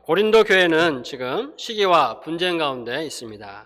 고린도 교회는 지금 시기와 분쟁 가운데 있습니다.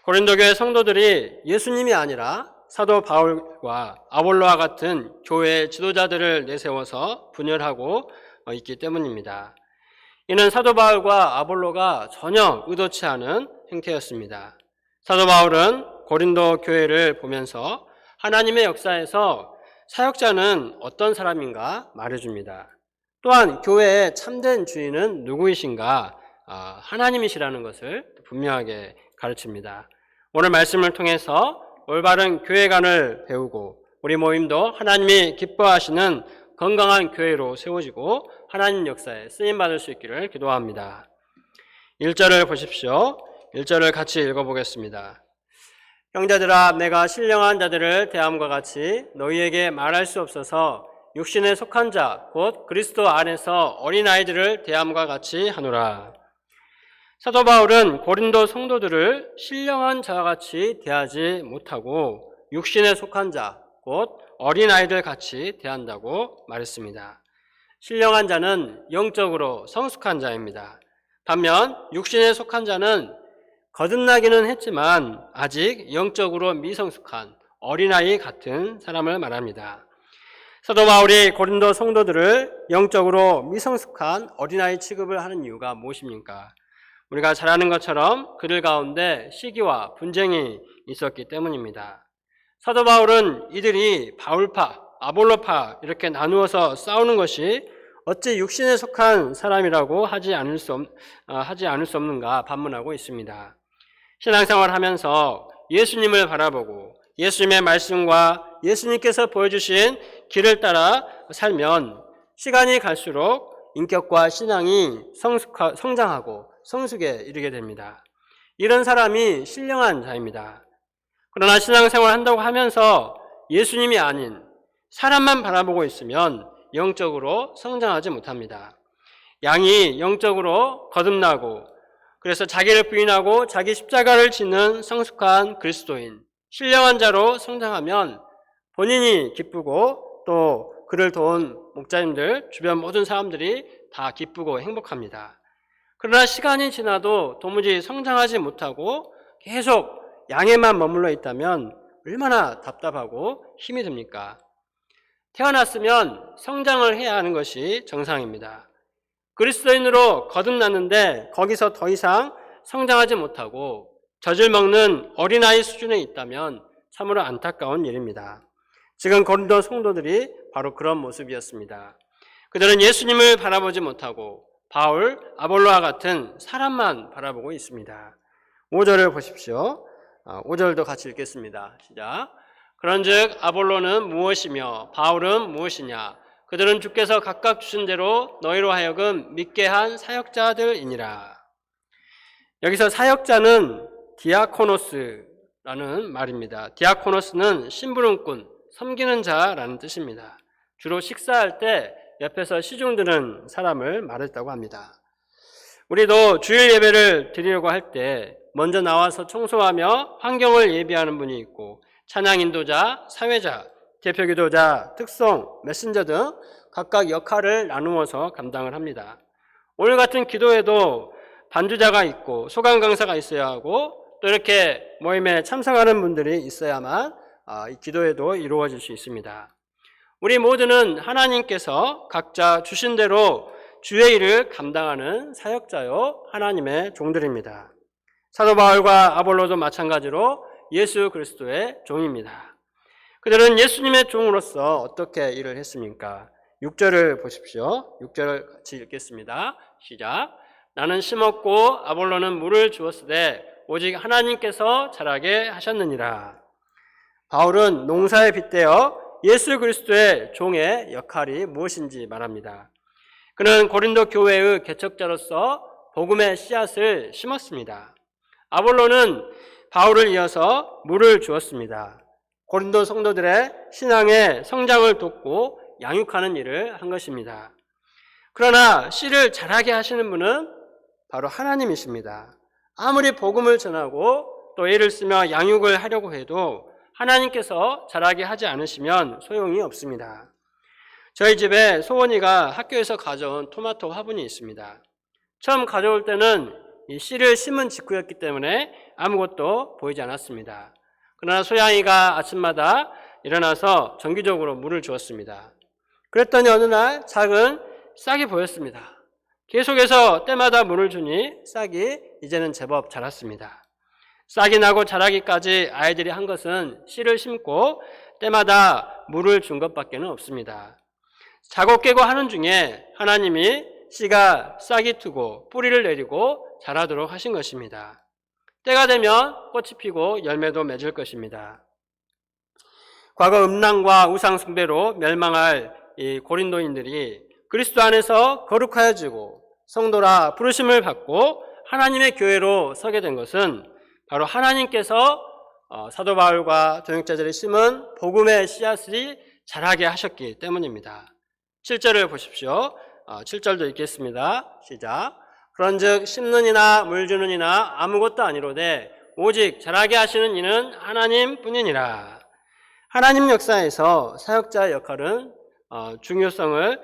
고린도 교회 성도들이 예수님이 아니라 사도 바울과 아볼로와 같은 교회의 지도자들을 내세워서 분열하고 있기 때문입니다. 이는 사도 바울과 아볼로가 전혀 의도치 않은 행태였습니다. 사도 바울은 고린도 교회를 보면서 하나님의 역사에서 사역자는 어떤 사람인가 말해줍니다. 또한 교회의 참된 주인은 누구이신가? 하나님이시라는 것을 분명하게 가르칩니다. 오늘 말씀을 통해서 올바른 교회관을 배우고 우리 모임도 하나님이 기뻐하시는 건강한 교회로 세워지고 하나님 역사에 쓰임받을 수 있기를 기도합니다. 1절을 보십시오. 1절을 같이 읽어보겠습니다. 형제들아, 내가 신령한 자들을 대함과 같이 너희에게 말할 수 없어서 육신에 속한 자, 곧 그리스도 안에서 어린아이들을 대함과 같이 하노라. 사도 바울은 고린도 성도들을 신령한 자와 같이 대하지 못하고 육신에 속한 자, 곧 어린아이들 같이 대한다고 말했습니다. 신령한 자는 영적으로 성숙한 자입니다. 반면 육신에 속한 자는 거듭나기는 했지만 아직 영적으로 미성숙한 어린아이 같은 사람을 말합니다. 사도 바울이 고린도 성도들을 영적으로 미성숙한 어린아이 취급을 하는 이유가 무엇입니까? 우리가 잘 아는 것처럼 그들 가운데 시기와 분쟁이 있었기 때문입니다. 사도 바울은 이들이 바울파, 아볼로파 이렇게 나누어서 싸우는 것이 어찌 육신에 속한 사람이라고 하지 않을 수 없는가 반문하고 있습니다. 신앙생활을 하면서 예수님을 바라보고 예수님의 말씀과 예수님께서 보여주신 길을 따라 살면 시간이 갈수록 인격과 신앙이 성장하고 성숙에 이르게 됩니다. 이런 사람이 신령한 자입니다. 그러나 신앙생활을 한다고 하면서 예수님이 아닌 사람만 바라보고 있으면 영적으로 성장하지 못합니다. 양이 영적으로 거듭나고 그래서 자기를 부인하고 자기 십자가를 지는 성숙한 그리스도인, 신령한 자로 성장하면 본인이 기쁘고 또 그를 도운 목자님들, 주변 모든 사람들이 다 기쁘고 행복합니다. 그러나 시간이 지나도 도무지 성장하지 못하고 계속 양에만 머물러 있다면 얼마나 답답하고 힘이 듭니까? 태어났으면 성장을 해야 하는 것이 정상입니다. 그리스도인으로 거듭났는데 거기서 더 이상 성장하지 못하고 젖을 먹는 어린아이 수준에 있다면 참으로 안타까운 일입니다. 지금 고린도 성도들이 바로 그런 모습이었습니다. 그들은 예수님을 바라보지 못하고 바울, 아볼로와 같은 사람만 바라보고 있습니다. 5절을 보십시오. 5절도 같이 읽겠습니다. 시작. 그런즉 아볼로는 무엇이며 바울은 무엇이냐? 그들은 주께서 각각 주신 대로 너희로 하여금 믿게 한 사역자들이니라. 여기서 사역자는 디아코노스라는 말입니다. 디아코노스는 심부름꾼, 섬기는 자라는 뜻입니다. 주로 식사할 때 옆에서 시중 드는 사람을 말했다고 합니다. 우리도 주일 예배를 드리려고 할 때 먼저 나와서 청소하며 환경을 예비하는 분이 있고 찬양 인도자, 사회자, 대표 기도자, 특송, 메신저 등 각각 역할을 나누어서 감당을 합니다. 오늘 같은 기도에도 반주자가 있고 소강 강사가 있어야 하고 또 이렇게 모임에 참석하는 분들이 있어야만 이 기도에도 이루어질 수 있습니다. 우리 모두는 하나님께서 각자 주신 대로 주의 일을 감당하는 사역자요 하나님의 종들입니다. 사도 바울과 아볼로도 마찬가지로 예수 그리스도의 종입니다. 그들은 예수님의 종으로서 어떻게 일을 했습니까? 6절을 보십시오. 6절을 같이 읽겠습니다. 시작. 나는 심었고 아볼로는 물을 주었으되 오직 하나님께서 자라게 하셨느니라. 바울은 농사에 빗대어 예수 그리스도의 종의 역할이 무엇인지 말합니다. 그는 고린도 교회의 개척자로서 복음의 씨앗을 심었습니다. 아볼로는 바울을 이어서 물을 주었습니다. 고린도 성도들의 신앙의 성장을 돕고 양육하는 일을 한 것입니다. 그러나 씨를 자라게 하시는 분은 바로 하나님이십니다. 아무리 복음을 전하고 또 애를 쓰며 양육을 하려고 해도 하나님께서 자라게 하지 않으시면 소용이 없습니다. 저희 집에 소원이가 학교에서 가져온 토마토 화분이 있습니다. 처음 가져올 때는 이 씨를 심은 직후였기 때문에 아무것도 보이지 않았습니다. 그러나 소양이가 아침마다 일어나서 정기적으로 물을 주었습니다. 그랬더니 어느 날 작은 싹이 보였습니다. 계속해서 때마다 물을 주니 싹이 이제는 제법 자랐습니다. 싹이 나고 자라기까지 아이들이 한 것은 씨를 심고 때마다 물을 준 것밖에 없습니다. 자고 깨고 하는 중에 하나님이 씨가 싹이 트고 뿌리를 내리고 자라도록 하신 것입니다. 때가 되면 꽃이 피고 열매도 맺을 것입니다. 과거 음란과 우상 숭배로 멸망할 이 고린도인들이 그리스도 안에서 거룩하여지고 성도라 부르심을 받고 하나님의 교회로 서게 된 것은 바로 하나님께서 사도 바울과 동역자들이 심은 복음의 씨앗이 자라게 하셨기 때문입니다. 7절을 보십시오. 7절도 읽겠습니다. 시작. 그런즉 심는 이나 물 주는 이나 아무것도 아니로되 오직 자라게 하시는 이는 하나님 뿐이니라. 하나님 역사에서 사역자의 역할은 중요성을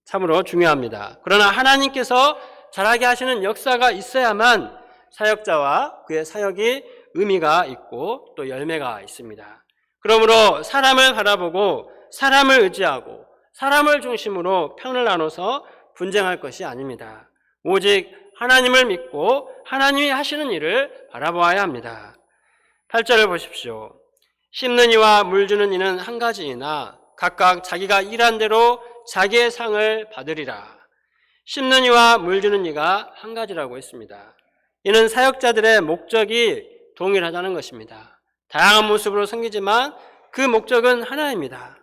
참으로 중요합니다. 그러나 하나님께서 자라게 하시는 역사가 있어야만 사역자와 그의 사역이 의미가 있고 또 열매가 있습니다. 그러므로 사람을 바라보고 사람을 의지하고 사람을 중심으로 편을 나눠서 분쟁할 것이 아닙니다. 오직 하나님을 믿고 하나님이 하시는 일을 바라보아야 합니다. 8절을 보십시오. 심는 이와 물 주는 이는 한 가지이나 각각 자기가 일한 대로 자기의 상을 받으리라. 심는 이와 물 주는 이가 한 가지라고 했습니다. 이는 사역자들의 목적이 동일하다는 것입니다. 다양한 모습으로 섬기지만 그 목적은 하나입니다.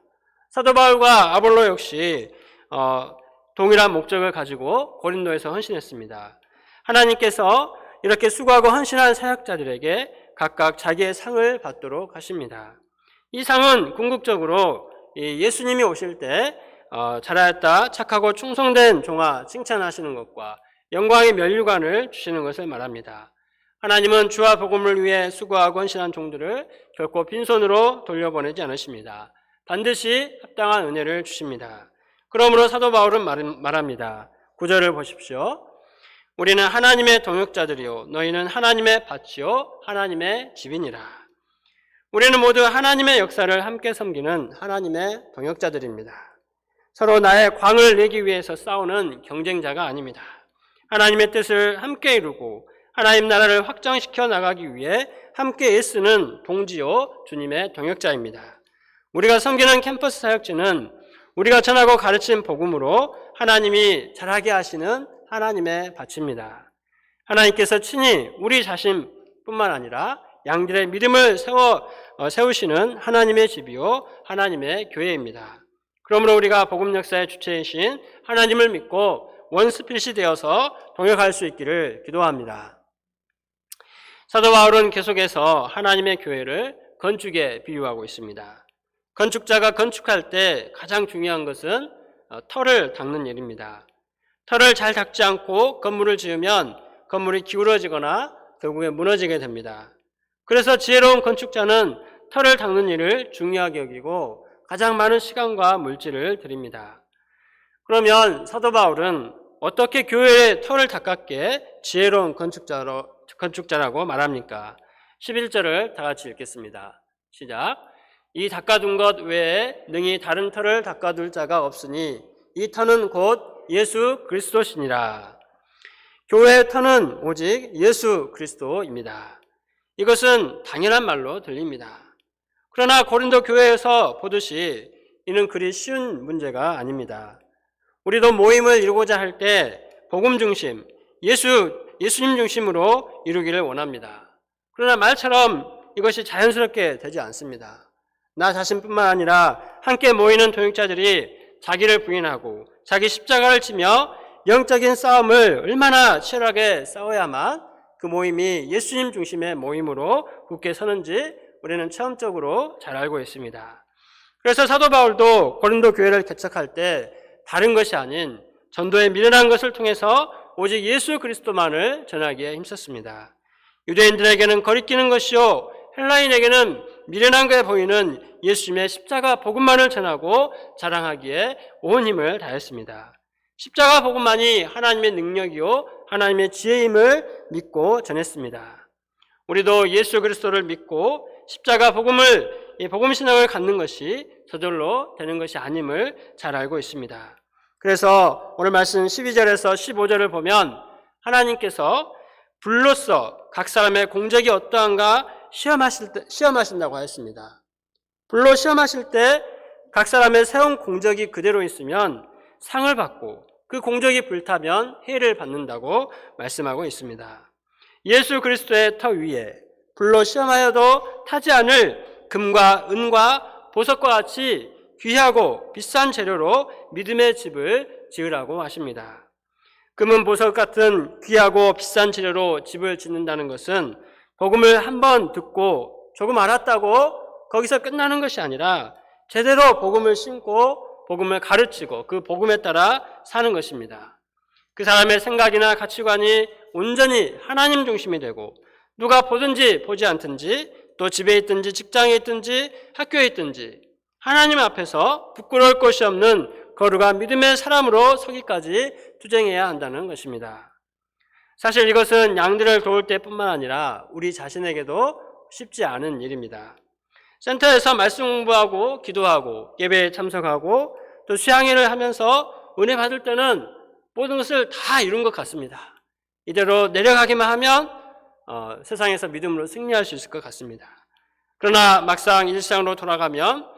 사도 바울과 아볼로 역시 동일한 목적을 가지고 고린도에서 헌신했습니다. 하나님께서 이렇게 수고하고 헌신한 사역자들에게 각각 자기의 상을 받도록 하십니다. 이 상은 궁극적으로 예수님이 오실 때 잘하였다 착하고 충성된 종아 칭찬하시는 것과 영광의 면류관을 주시는 것을 말합니다. 하나님은 주와 복음을 위해 수고하고 헌신한 종들을 결코 빈손으로 돌려보내지 않으십니다. 반드시 합당한 은혜를 주십니다. 그러므로 사도 바울은 말합니다. 9절을 보십시오. 우리는 하나님의 동역자들이요 너희는 하나님의 밭이요 하나님의 집이니라. 우리는 모두 하나님의 역사를 함께 섬기는 하나님의 동역자들입니다. 서로 나의 광을 내기 위해서 싸우는 경쟁자가 아닙니다. 하나님의 뜻을 함께 이루고 하나님 나라를 확장시켜 나가기 위해 함께 애쓰는 동지요 주님의 동역자입니다. 우리가 섬기는 캠퍼스 사역지는 우리가 전하고 가르친 복음으로 하나님이 자라게 하시는 하나님의 밭입니다. 하나님께서 친히 우리 자신뿐만 아니라 양들의 믿음을 세우시는 하나님의 집이요 하나님의 교회입니다. 그러므로 우리가 복음 역사의 주체이신 하나님을 믿고 원스피릿이 되어서 동역할 수 있기를 기도합니다. 사도 바울은 계속해서 하나님의 교회를 건축에 비유하고 있습니다. 건축자가 건축할 때 가장 중요한 것은 털을 닦는 일입니다. 털을 잘 닦지 않고 건물을 지으면 건물이 기울어지거나 결국에 무너지게 됩니다. 그래서 지혜로운 건축자는 털을 닦는 일을 중요하게 여기고 가장 많은 시간과 물질을 들입니다. 그러면 사도 바울은 어떻게 교회의 털을 닦았기에 지혜로운 건축자라고 말합니까? 11절을 다 같이 읽겠습니다. 시작. 이 닦아둔 것 외에 능히 다른 털을 닦아둘 자가 없으니 이 터는 곧 예수 그리스도시니라. 교회의 터는 오직 예수 그리스도입니다. 이것은 당연한 말로 들립니다. 그러나 고린도 교회에서 보듯이 이는 그리 쉬운 문제가 아닙니다. 우리도 모임을 이루고자 할 때 복음 중심, 예수님 중심으로 이루기를 원합니다. 그러나 말처럼 이것이 자연스럽게 되지 않습니다. 나 자신뿐만 아니라 함께 모이는 동역자들이 자기를 부인하고 자기 십자가를 지며 영적인 싸움을 얼마나 치열하게 싸워야만 그 모임이 예수님 중심의 모임으로 굳게 서는지 우리는 체험적으로 잘 알고 있습니다. 그래서 사도 바울도 고린도 교회를 개척할 때 다른 것이 아닌 전도에 미련한 것을 통해서 오직 예수 그리스도만을 전하기에 힘썼습니다. 유대인들에게는 거리끼는 것이요 헬라인에게는 미련한 것에 보이는 예수님의 십자가 복음만을 전하고 자랑하기에 온 힘을 다했습니다. 십자가 복음만이 하나님의 능력이요 하나님의 지혜임을 믿고 전했습니다. 우리도 예수 그리스도를 믿고 십자가 복음을, 이 복음 신앙을 갖는 것이 저절로 되는 것이 아님을 잘 알고 있습니다. 그래서 오늘 말씀 12절에서 15절을 보면 하나님께서 불로써 각 사람의 공적이 어떠한가 시험하신다고 하였습니다. 불로 시험하실 때 각 사람의 세운 공적이 그대로 있으면 상을 받고 그 공적이 불타면 해를 받는다고 말씀하고 있습니다. 예수 그리스도의 터 위에 불로 시험하여도 타지 않을 금과 은과 보석과 같이 귀하고 비싼 재료로 믿음의 집을 지으라고 하십니다. 금은 보석 같은 귀하고 비싼 재료로 집을 짓는다는 것은 복음을 한번 듣고 조금 알았다고 거기서 끝나는 것이 아니라 제대로 복음을 심고 복음을 가르치고 그 복음에 따라 사는 것입니다. 그 사람의 생각이나 가치관이 온전히 하나님 중심이 되고 누가 보든지 보지 않든지 또 집에 있든지 직장에 있든지 학교에 있든지 하나님 앞에서 부끄러울 것이 없는 거룩한 믿음의 사람으로 서기까지 투쟁해야 한다는 것입니다. 사실 이것은 양들을 도울 때뿐만 아니라 우리 자신에게도 쉽지 않은 일입니다. 센터에서 말씀 공부하고 기도하고 예배에 참석하고 또 수양회를 하면서 은혜 받을 때는 모든 것을 다 이룬 것 같습니다. 이대로 내려가기만 하면 세상에서 믿음으로 승리할 수 있을 것 같습니다. 그러나 막상 일상으로 돌아가면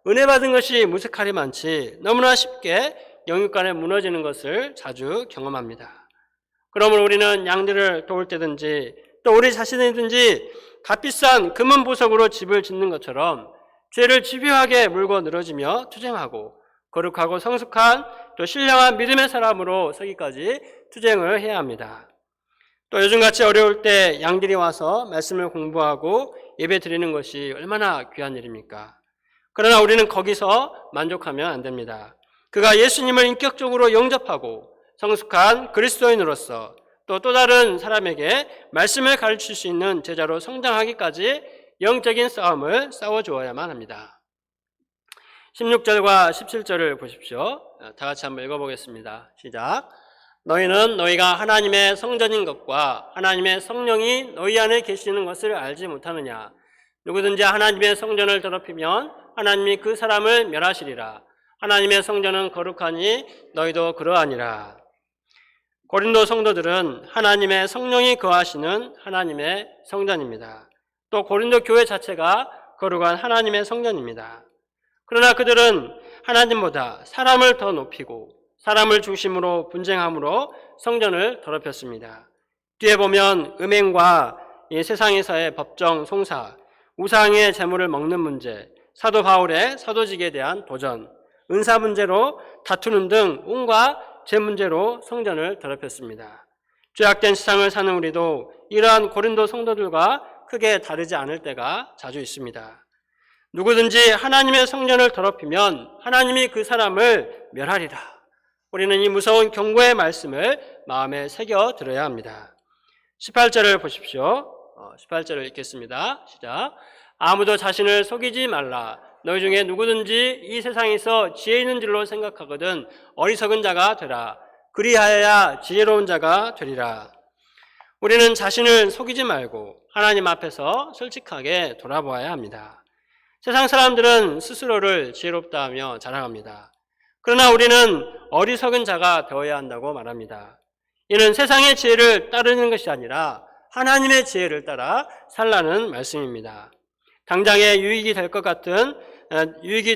은혜 받은 것이 무색하리 많지 너무나 쉽게 영육간에 무너지는 것을 자주 경험합니다. 그러므로 우리는 양들을 도울 때든지 또 우리 자신이든지 값비싼 금은 보석으로 집을 짓는 것처럼 죄를 집요하게 물고 늘어지며 투쟁하고 거룩하고 성숙한 또 신령한 믿음의 사람으로 서기까지 투쟁을 해야 합니다. 또 요즘같이 어려울 때 양들이 와서 말씀을 공부하고 예배 드리는 것이 얼마나 귀한 일입니까? 그러나 우리는 거기서 만족하면 안 됩니다. 그가 예수님을 인격적으로 영접하고 성숙한 그리스도인으로서 또 다른 사람에게 말씀을 가르칠 수 있는 제자로 성장하기까지 영적인 싸움을 싸워주어야만 합니다. 16절과 17절을 보십시오. 다 같이 한번 읽어보겠습니다. 시작. 너희는 너희가 하나님의 성전인 것과 하나님의 성령이 너희 안에 계시는 것을 알지 못하느냐. 누구든지 하나님의 성전을 더럽히면 하나님이 그 사람을 멸하시리라. 하나님의 성전은 거룩하니 너희도 그러하니라. 고린도 성도들은 하나님의 성령이 거하시는 하나님의 성전입니다. 또 고린도 교회 자체가 거룩한 하나님의 성전입니다. 그러나 그들은 하나님보다 사람을 더 높이고 사람을 중심으로 분쟁함으로 성전을 더럽혔습니다. 뒤에 보면 음행과 이 세상에서의 법정 송사, 우상의 재물을 먹는 문제, 사도 바울의 사도직에 대한 도전, 은사 문제로 다투는 등 온갖 제 문제로 성전을 더럽혔습니다. 죄악된 세상을 사는 우리도 이러한 고린도 성도들과 크게 다르지 않을 때가 자주 있습니다. 누구든지 하나님의 성전을 더럽히면 하나님이 그 사람을 멸하리라. 우리는 이 무서운 경고의 말씀을 마음에 새겨 들어야 합니다. 18절을 보십시오. 18절을 읽겠습니다. 시작. 아무도 자신을 속이지 말라. 너희 중에 누구든지 이 세상에서 지혜 있는 줄로 생각하거든 어리석은 자가 되라. 그리하여야 지혜로운 자가 되리라. 우리는 자신을 속이지 말고 하나님 앞에서 솔직하게 돌아보아야 합니다. 세상 사람들은 스스로를 지혜롭다 하며 자랑합니다. 그러나 우리는 어리석은 자가 되어야 한다고 말합니다. 이는 세상의 지혜를 따르는 것이 아니라 하나님의 지혜를 따라 살라는 말씀입니다. 당장에 유익이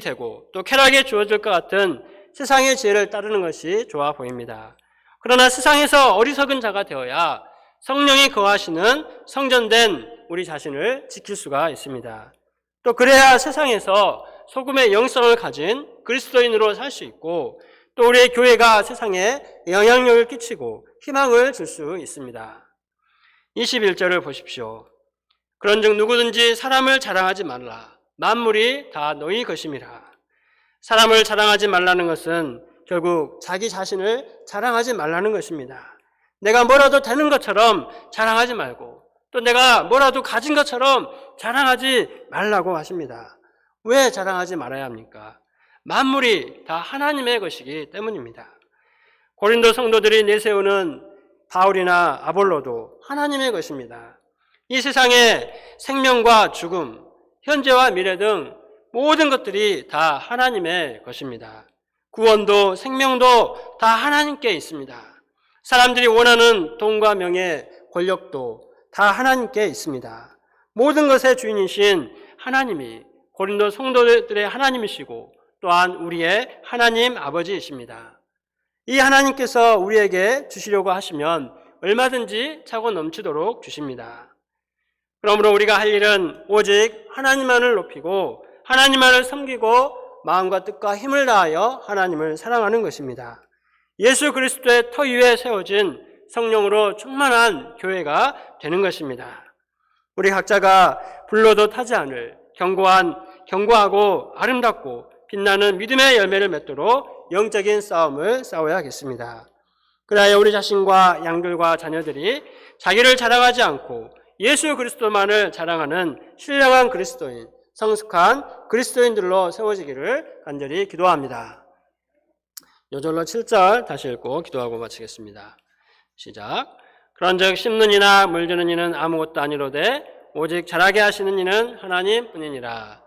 되고 또 쾌락에 주어질 것 같은 세상의 지혜를 따르는 것이 좋아 보입니다. 그러나 세상에서 어리석은 자가 되어야 성령이 거하시는 성전된 우리 자신을 지킬 수가 있습니다. 또 그래야 세상에서 소금의 영성을 가진 그리스도인으로 살 수 있고 또 우리의 교회가 세상에 영향력을 끼치고 희망을 줄 수 있습니다. 21절을 보십시오. 그런즉 누구든지 사람을 자랑하지 말라. 만물이 다 너희 것임이라. 사람을 자랑하지 말라는 것은 결국 자기 자신을 자랑하지 말라는 것입니다. 내가 뭐라도 되는 것처럼 자랑하지 말고 또 내가 뭐라도 가진 것처럼 자랑하지 말라고 하십니다. 왜 자랑하지 말아야 합니까? 만물이 다 하나님의 것이기 때문입니다. 고린도 성도들이 내세우는 바울이나 아볼로도 하나님의 것입니다. 이 세상의 생명과 죽음, 현재와 미래 등 모든 것들이 다 하나님의 것입니다. 구원도 생명도 다 하나님께 있습니다. 사람들이 원하는 돈과 명예, 권력도 다 하나님께 있습니다. 모든 것의 주인이신 하나님이 고린도 성도들의 하나님이시고 또한 우리의 하나님 아버지이십니다. 이 하나님께서 우리에게 주시려고 하시면 얼마든지 차고 넘치도록 주십니다. 그러므로 우리가 할 일은 오직 하나님만을 높이고 하나님만을 섬기고 마음과 뜻과 힘을 다하여 하나님을 사랑하는 것입니다. 예수 그리스도의 터 위에 세워진 성령으로 충만한 교회가 되는 것입니다. 우리 각자가 불러도 타지 않을 견고하고 아름답고 빛나는 믿음의 열매를 맺도록 영적인 싸움을 싸워야겠습니다. 그래야 우리 자신과 양들과 자녀들이 자기를 자랑하지 않고 예수 그리스도만을 자랑하는 신령한 그리스도인, 성숙한 그리스도인들로 세워지기를 간절히 기도합니다. 요절로 7절 다시 읽고 기도하고 마치겠습니다. 시작. 그런즉 심는 이나 물주는 이는 아무것도 아니로되 오직 자라게 하시는 이는 하나님뿐이니라.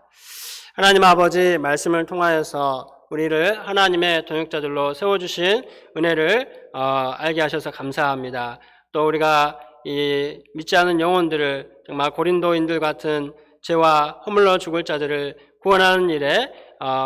하나님 아버지 말씀을 통하여서 우리를 하나님의 동역자들로 세워주신 은혜를 알게 하셔서 감사합니다. 또 우리가 이 믿지 않은 영혼들을 정말 고린도인들 같은 죄와 허물러 죽을 자들을 구원하는 일에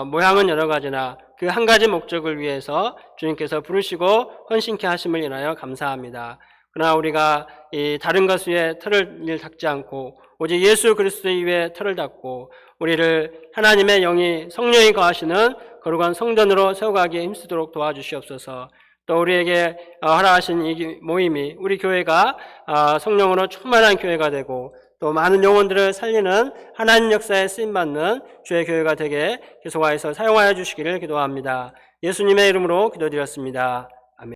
모양은 여러 가지나 그 한 가지 목적을 위해서 주님께서 부르시고 헌신케 하심을 인하여 감사합니다. 그러나 우리가 이 다른 것 위에 틀을 닦지 않고 오직 예수 그리스도 위에 틀을 닦고 우리를 하나님의 영이 성령이 거하시는 거룩한 성전으로 세워가기에 힘쓰도록 도와주시옵소서. 또 우리에게 허락하신 이 모임이 우리 교회가 성령으로 충만한 교회가 되고 또 많은 영혼들을 살리는 하나님 역사에 쓰임받는 주의 교회가 되게 계속하여서 사용하여 주시기를 기도합니다. 예수님의 이름으로 기도드렸습니다.